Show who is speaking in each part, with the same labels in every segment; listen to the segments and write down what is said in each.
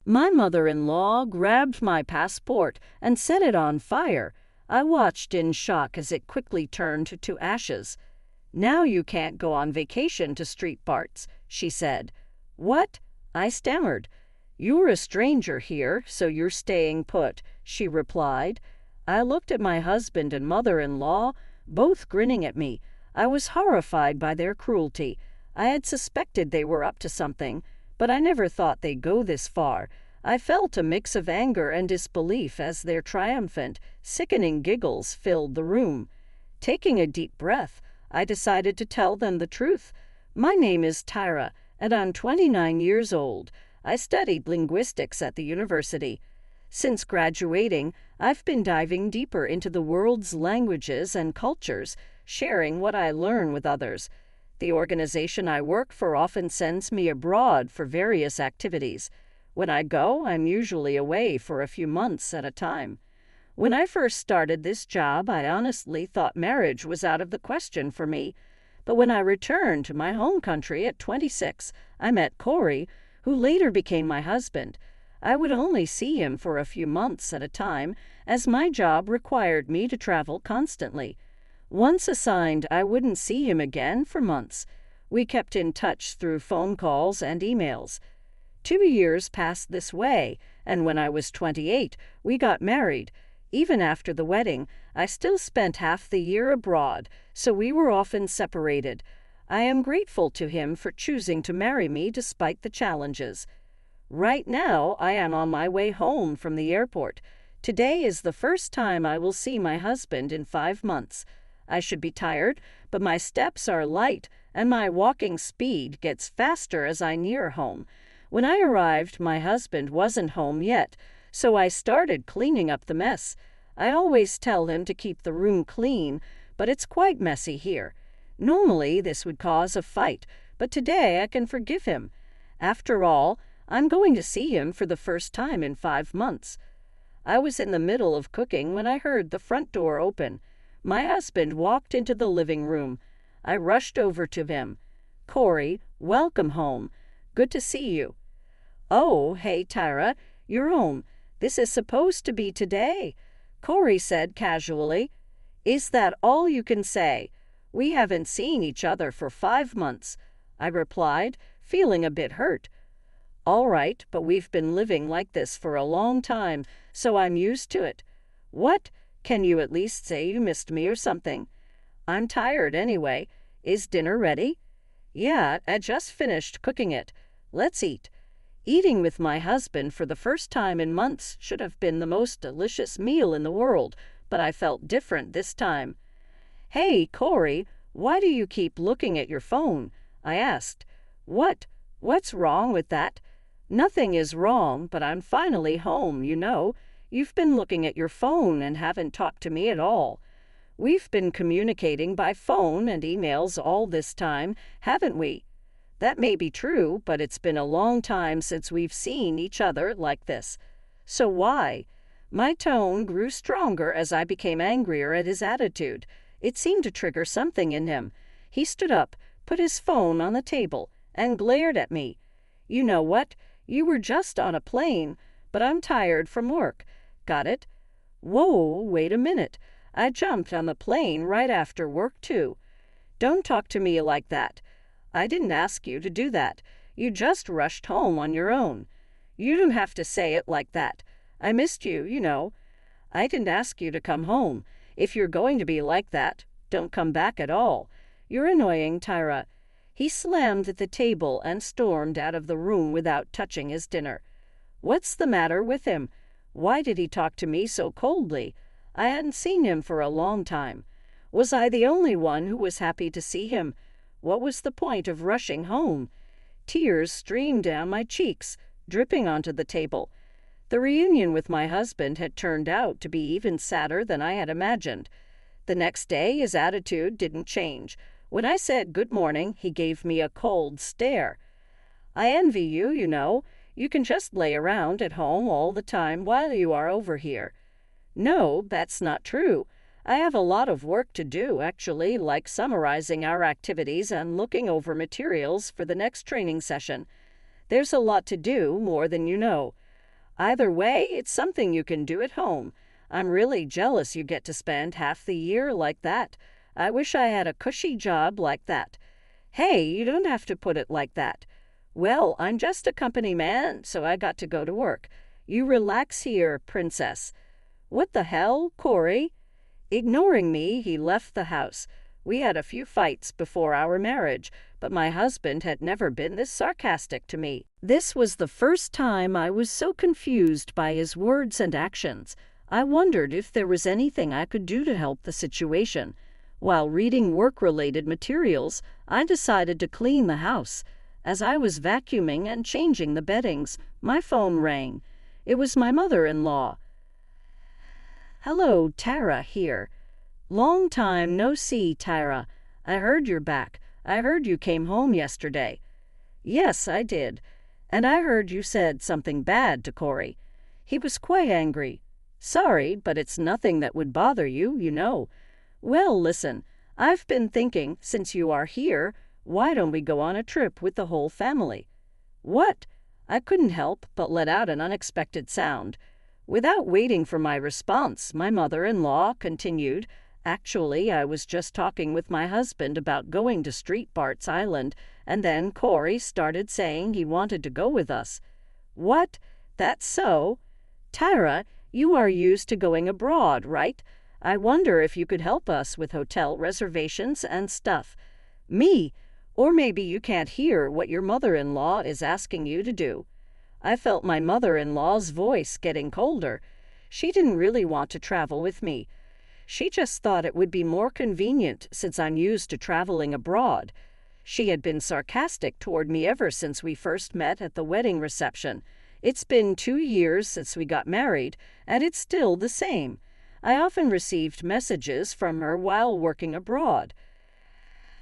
Speaker 1: My mother-in-law grabbed my passport and set it on fire. I watched in shock as it quickly turned to ashes. "Now you can't go on vacation to street parts," she said. "What?" I stammered. "You're a stranger here, so you're staying put," she replied. I looked at my husband and mother-in-law, both grinning at me. I was horrified by their cruelty. I had suspected they were up to something, but I never thought they'd go this far. I felt a mix of anger and disbelief as their triumphant, sickening giggles filled the room. Taking a deep breath, I decided to tell them the truth. "My name is Tyra, and I'm 29 years old. I studied linguistics at the university. Since graduating, I've been diving deeper into the world's languages and cultures, sharing what I learn with others. The organization I work for often sends me abroad for various activities. When I go, I'm usually away for a few months at a time. When I first started this job, I honestly thought marriage was out of the question for me. But when I returned to my home country at 26, I met Corey, who later became my husband. I would only see him for a few months at a time, as my job required me to travel constantly. Once assigned, I wouldn't see him again for months. We kept in touch through phone calls and emails. 2 years passed this way, and when I was 28, we got married. Even after the wedding, I still spent half the year abroad, so we were often separated. I am grateful to him for choosing to marry me despite the challenges. Right now, I am on my way home from the airport. Today is the first time I will see my husband in 5 months. I should be tired, but my steps are light, and my walking speed gets faster as I near home. When I arrived, my husband wasn't home yet, so I started cleaning up the mess. I always tell him to keep the room clean, but it's quite messy here. Normally, this would cause a fight, but today I can forgive him. After all, I'm going to see him for the first time in 5 months. I was in the middle of cooking when I heard the front door open. My husband walked into the living room. I rushed over to him. "Corey, welcome home. Good to see you." "Oh, hey, Tyra, you're home. This is supposed to be today," Corey said casually. "Is that all you can say? We haven't seen each other for 5 months," I replied, feeling a bit hurt. "All right, but we've been living like this for a long time, so I'm used to it." "What? Can you at least say you missed me or something?" "I'm tired anyway. Is dinner ready?" "Yeah, I just finished cooking it. Let's eat." Eating with my husband for the first time in months should have been the most delicious meal in the world, but I felt different this time. "Hey, Corey, why do you keep looking at your phone?" I asked. What's wrong with that?" "Nothing is wrong, but I'm finally home, you know. You've been looking at your phone and haven't talked to me at all. We've been communicating by phone and emails all this time, haven't we?" "That may be true, but it's been a long time since we've seen each other like this." "So why?" My tone grew stronger as I became angrier at his attitude. It seemed to trigger something in him. He stood up, put his phone on the table, and glared at me. "You know what? You were just on a plane, but I'm tired from work. Got it?" "Whoa, wait a minute. I jumped on the plane right after work, too." "Don't talk to me like that. I didn't ask you to do that. You just rushed home on your own." "You don't have to say it like that. I missed you, you know." "I didn't ask you to come home. If you're going to be like that, don't come back at all. You're annoying, Tyra." He slammed at the table and stormed out of the room without touching his dinner. What's the matter with him? Why did he talk to me so coldly? I hadn't seen him for a long time. Was I the only one who was happy to see him? What was the point of rushing home? Tears streamed down my cheeks, dripping onto the table. The reunion with my husband had turned out to be even sadder than I had imagined. The next day, his attitude didn't change. When I said good morning, he gave me a cold stare. "I envy you, you know. You can just lay around at home all the time while you are over here." "No, that's not true. I have a lot of work to do, actually, like summarizing our activities and looking over materials for the next training session. There's a lot to do, more than you know. Either way, it's something you can do at home. I'm really jealous you get to spend half the year like that. I wish I had a cushy job like that. Hey, you don't have to put it like that. Well, I'm just a company man, so I got to go to work. You relax here, princess. What the hell, Corey? Ignoring me, he left the house. We had a few fights before our marriage, but my husband had never been this sarcastic to me. This was the first time I was so confused by his words and actions. I wondered if there was anything I could do to help the situation. While reading work-related materials, I decided to clean the house. As I was vacuuming and changing the beddings, my phone rang. It was my mother-in-law. "Hello, Tara here. Long time no see, Tara. I heard you're back. I heard you came home yesterday." "Yes, I did. And I heard you said something bad to Corey. He was quite angry. Sorry, but it's nothing that would bother you, you know. Well, listen, I've been thinking, since you are here, why don't we go on a trip with the whole family?" "What?" I couldn't help but let out an unexpected sound. Without waiting for my response, my mother-in-law continued, "Actually, I was just talking with my husband about going to Street Bart's Island, and then Corey started saying he wanted to go with us." "What? That's so? Tyra, you are used to going abroad, right? I wonder if you could help us with hotel reservations and stuff." "Me? Or maybe you can't hear what your mother-in-law is asking you to do." I felt my mother-in-law's voice getting colder. She didn't really want to travel with me. She just thought it would be more convenient since I'm used to traveling abroad. She had been sarcastic toward me ever since we first met at the wedding reception. It's been 2 years since we got married, and it's still the same. I often received messages from her while working abroad.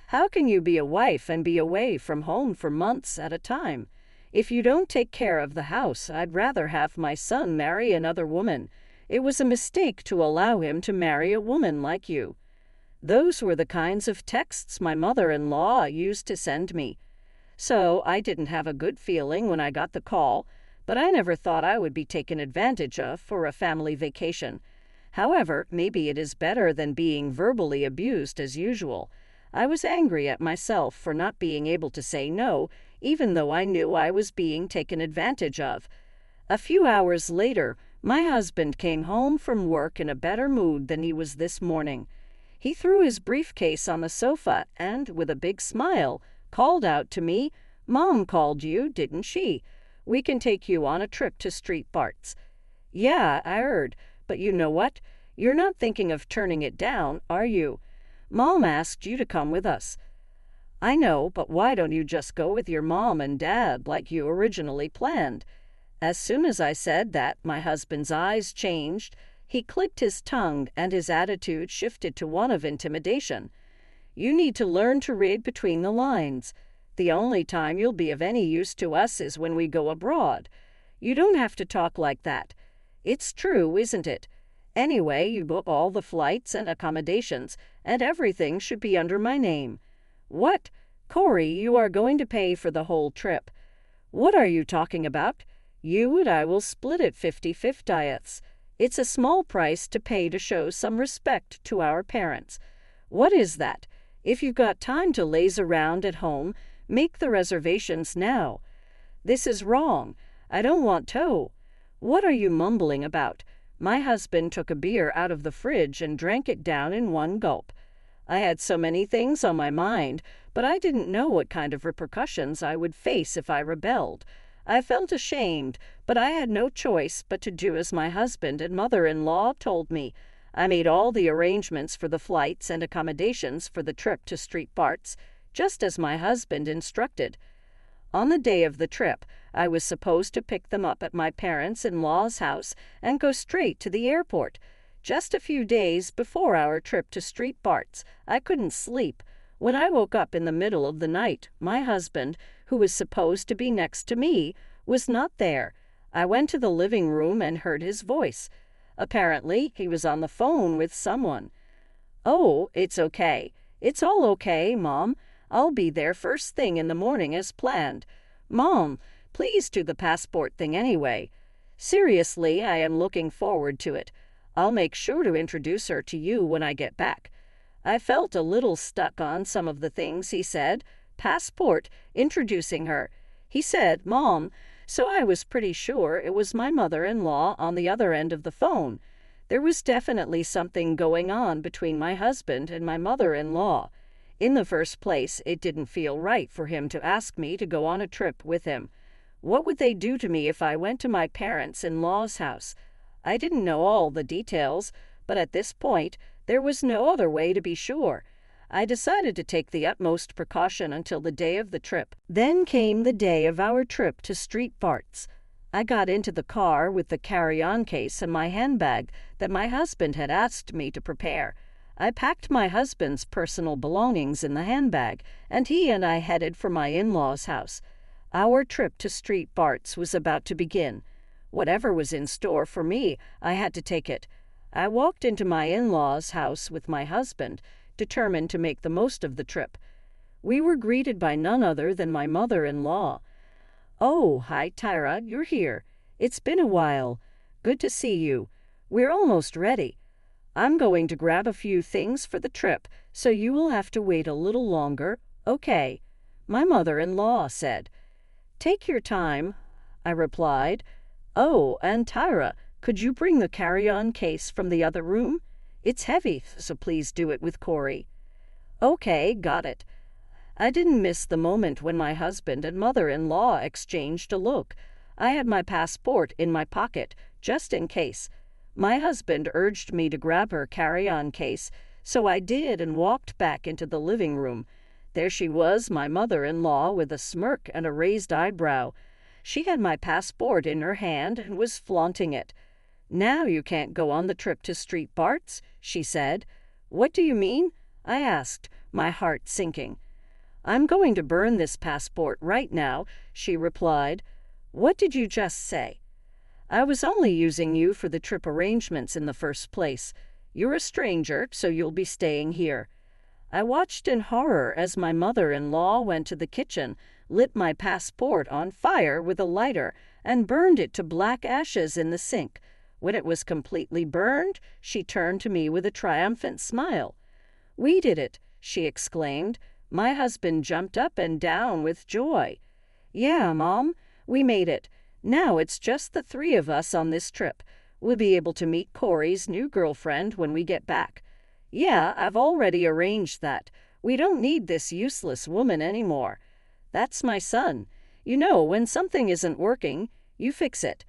Speaker 1: "How can you be a wife and be away from home for months at a time? If you don't take care of the house, I'd rather have my son marry another woman. It was a mistake to allow him to marry a woman like you." Those were the kinds of texts my mother-in-law used to send me. So I didn't have a good feeling when I got the call, but I never thought I would be taken advantage of for a family vacation. However, maybe it is better than being verbally abused as usual. I was angry at myself for not being able to say no, even though I knew I was being taken advantage of. A few hours later, my husband came home from work in a better mood than he was this morning. He threw his briefcase on the sofa and, with a big smile, called out to me, "Mom called you, didn't she? We can take you on a trip to Street Bart's." "Yeah, I heard, but you know what? You're not thinking of turning it down, are you? Mom asked you to come with us." "I know, but why don't you just go with your mom and dad like you originally planned?" As soon as I said that, my husband's eyes changed. He clicked his tongue, and his attitude shifted to one of intimidation. "You need to learn to read between the lines. The only time you'll be of any use to us is when we go abroad. You don't have to talk like that. It's true, isn't it? Anyway, you book all the flights and accommodations, and everything should be under my name." "What? Corey, you are going to pay for the whole trip." "What are you talking about? You and I will split it 50-50. It's a small price to pay to show some respect to our parents." "What is that? If you've got time to laze around at home, make the reservations now." "This is wrong. I don't want to." "What are you mumbling about?" My husband took a beer out of the fridge and drank it down in one gulp. I had so many things on my mind, but I didn't know what kind of repercussions I would face if I rebelled. I felt ashamed, but I had no choice but to do as my husband and mother-in-law told me. I made all the arrangements for the flights and accommodations for the trip to Street Bart's, just as my husband instructed. On the day of the trip, I was supposed to pick them up at my parents-in-law's house and go straight to the airport. Just a few days before our trip to Street Bart's, I couldn't sleep. When I woke up in the middle of the night, my husband, who was supposed to be next to me, was not there. I went to the living room and heard his voice. Apparently, he was on the phone with someone. "Oh, it's okay. It's all okay, Mom. I'll be there first thing in the morning as planned. Mom, please do the passport thing anyway." Seriously, I am looking forward to it. I'll make sure to introduce her to you when I get back." I felt a little stuck on some of the things he said. Passport, introducing her. He said, "Mom," so I was pretty sure it was my mother-in-law on the other end of the phone. There was definitely something going on between my husband and my mother-in-law. In the first place, it didn't feel right for him to ask me to go on a trip with him. What would they do to me if I went to my parents-in-law's house? I didn't know all the details, but at this point, there was no other way to be sure. I decided to take the utmost precaution until the day of the trip. Then came the day of our trip to Street Parts. I got into the car with the carry-on case and my handbag that my husband had asked me to prepare. I packed my husband's personal belongings in the handbag, and he and I headed for my in-laws' house. Our trip to Street Parts was about to begin. Whatever was in store for me, I had to take it. I walked into my in-laws' house with my husband, determined to make the most of the trip. We were greeted by none other than my mother-in-law. "Oh, hi, Tyra, you're here. It's been a while. Good to see you. We're almost ready. I'm going to grab a few things for the trip, so you will have to wait a little longer, okay?" my mother-in-law said. "Take your time," I replied. "Oh, and Tyra, could you bring the carry-on case from the other room? It's heavy, so please do it with Corey." "Okay, got it." I didn't miss the moment when my husband and mother-in-law exchanged a look. I had my passport in my pocket, just in case. My husband urged me to grab her carry-on case, so I did and walked back into the living room. There she was, my mother-in-law, with a smirk and a raised eyebrow. She had my passport in her hand and was flaunting it. "Now you can't go on the trip to Street Parts," she said. "What do you mean?" I asked, my heart sinking. "I'm going to burn this passport right now," she replied. "What did you just say?" "I was only using you for the trip arrangements in the first place. You're a stranger, so you'll be staying here." I watched in horror as my mother-in-law went to the kitchen, lit my passport on fire with a lighter, and burned it to black ashes in the sink. When it was completely burned, she turned to me with a triumphant smile. "We did it," she exclaimed. My husband jumped up and down with joy. "Yeah, Mom, we made it. Now it's just the three of us on this trip. We'll be able to meet Corey's new girlfriend when we get back." "Yeah, I've already arranged that. We don't need this useless woman anymore. That's my son. You know, when something isn't working, you fix it."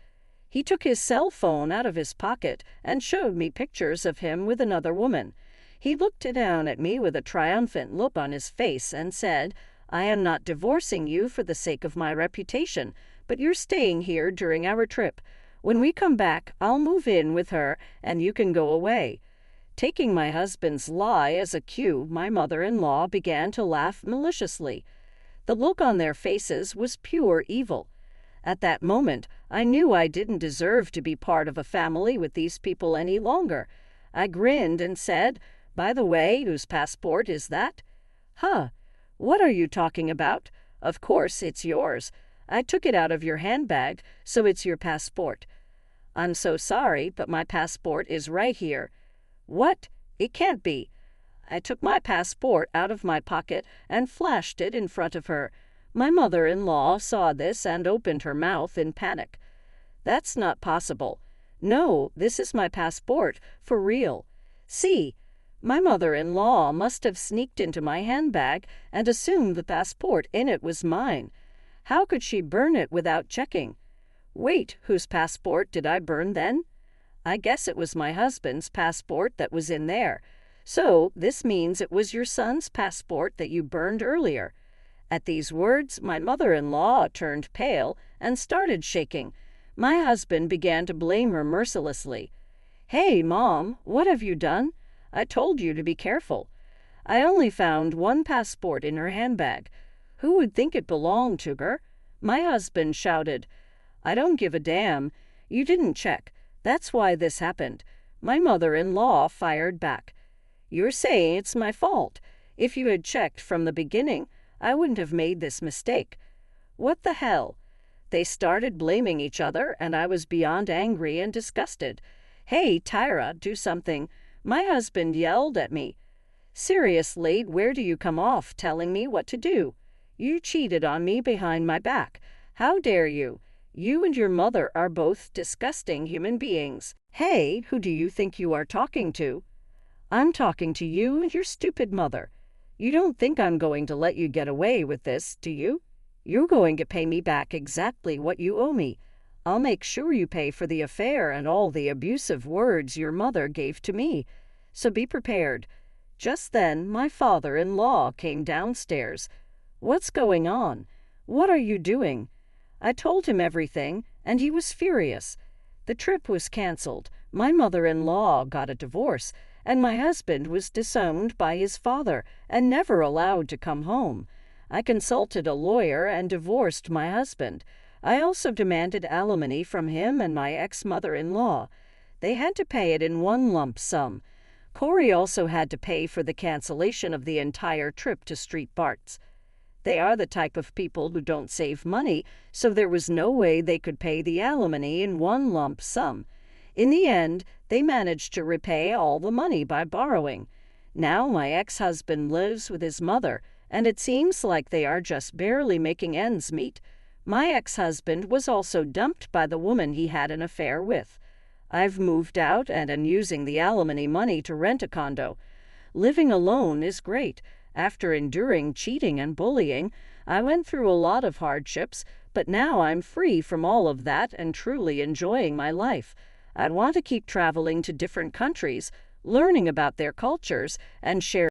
Speaker 1: He took his cell phone out of his pocket and showed me pictures of him with another woman. He looked down at me with a triumphant look on his face and said, "I am not divorcing you for the sake of my reputation, but you're staying here during our trip. When we come back, I'll move in with her and you can go away." Taking my husband's lie as a cue, my mother-in-law began to laugh maliciously. The look on their faces was pure evil. At that moment, I knew I didn't deserve to be part of a family with these people any longer. I grinned and said, "By the way, whose passport is that?" "Huh, what are you talking about? Of course it's yours. I took it out of your handbag, so it's your passport." "I'm so sorry, but my passport is right here." "What? It can't be." I took my passport out of my pocket and flashed it in front of her. My mother-in-law saw this and opened her mouth in panic. "That's not possible." "No, this is my passport, for real. See, my mother-in-law must have sneaked into my handbag and assumed the passport in it was mine. How could she burn it without checking?" "Wait, whose passport did I burn then?" "I guess it was my husband's passport that was in there. So this means it was your son's passport that you burned earlier." At these words, my mother-in-law turned pale and started shaking. My husband began to blame her mercilessly. "Hey, Mom, what have you done? I told you to be careful. I only found one passport in her handbag. Who would think it belonged to her?" My husband shouted. "I don't give a damn. You didn't check. That's why this happened." My mother-in-law fired back. "You're saying it's my fault. If you had checked from the beginning, I wouldn't have made this mistake." "What the hell?" They started blaming each other, and I was beyond angry and disgusted. "Hey, Tyra, do something," my husband yelled at me. "Seriously, where do you come off telling me what to do? You cheated on me behind my back. How dare you? You and your mother are both disgusting human beings." "Hey, who do you think you are talking to?" "I'm talking to you and your stupid mother. You don't think I'm going to let you get away with this, do you? You're going to pay me back exactly what you owe me. I'll make sure you pay for the affair and all the abusive words your mother gave to me. So be prepared." Just then, my father-in-law came downstairs. "What's going on? What are you doing?" I told him everything, and he was furious. The trip was canceled, my mother-in-law got a divorce, and my husband was disowned by his father and never allowed to come home. I consulted a lawyer and divorced my husband. I also demanded alimony from him and my ex-mother-in-law. They had to pay it in one lump sum. Corey also had to pay for the cancellation of the entire trip to Street Barts. They are the type of people who don't save money, so there was no way they could pay the alimony in one lump sum. In the end, they managed to repay all the money by borrowing. Now my ex-husband lives with his mother, and it seems like they are just barely making ends meet. My ex-husband was also dumped by the woman he had an affair with. I've moved out and am using the alimony money to rent a condo. Living alone is great. After enduring cheating and bullying, I went through a lot of hardships, but now I'm free from all of that and truly enjoying my life. I'd want to keep traveling to different countries, learning about their cultures, and sharing